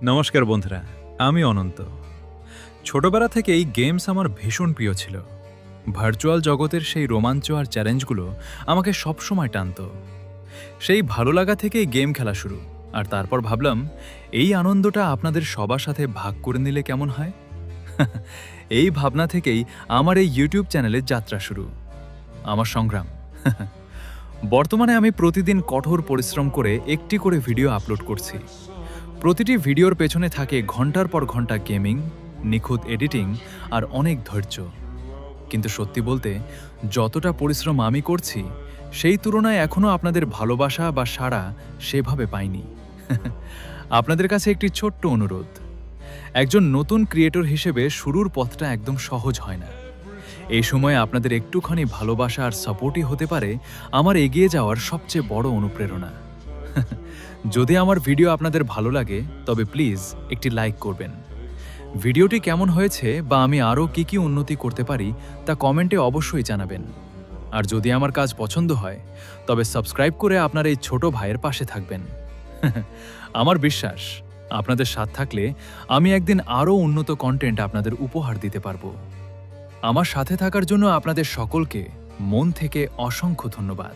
নমস্কার বন্ধুরা, আমি অনন্ত। ছোটবেলা থেকেই গেমস আমার ভীষণ প্রিয় ছিল। ভার্চুয়াল জগতের সেই রোমাঞ্চ আর চ্যালেঞ্জগুলো আমাকে সবসময় টানত। সেই ভালো লাগা থেকেই গেম খেলা শুরু। আর তারপর ভাবলাম, এই আনন্দটা আপনাদের সবার সাথে ভাগ করে নিলে কেমন হয়। এই ভাবনা থেকেই আমার এই ইউটিউব চ্যানেলের যাত্রা শুরু, আমার সংগ্রাম। বর্তমানে আমি প্রতিদিন কঠোর পরিশ্রম করে একটি করে ভিডিও আপলোড করছি। প্রতিটি ভিডিওর পেছনে থাকে ঘন্টার পর ঘন্টা গেমিং, নিখুঁত এডিটিং আর অনেক ধৈর্য। কিন্তু সত্যি বলতে, যতটা পরিশ্রম আমি করছি সেই তুলনায় এখনও আপনাদের ভালোবাসা বা সাড়া সেভাবে পাইনি। আপনাদের কাছে একটি ছোট্ট অনুরোধ, একজন নতুন ক্রিয়েটর হিসেবে শুরুর পথটা একদম সহজ হয় না। এই সময়ে আপনাদের একটুখানি ভালোবাসা আর সাপোর্টই হতে পারে আমার এগিয়ে যাওয়ার সবচেয়ে বড় অনুপ্রেরণা। যদি আমার ভিডিও আপনাদের ভালো লাগে তবে প্লিজ একটি লাইক করবেন। ভিডিওটি কেমন হয়েছে বা আমি আরও কি উন্নতি করতে পারি তা কমেন্টে অবশ্যই জানাবেন। আর যদি আমার কাজ পছন্দ হয় তবে সাবস্ক্রাইব করে আপনার এই ছোট ভাইয়ের পাশে থাকবেন। আমার বিশ্বাস, আপনাদের সাথ থাকলে আমি একদিন আরও উন্নত কন্টেন্ট আপনাদের উপহার দিতে পারবো। আমার সাথে থাকার জন্য আপনাদের সকলকে মন থেকে অসংখ্য ধন্যবাদ।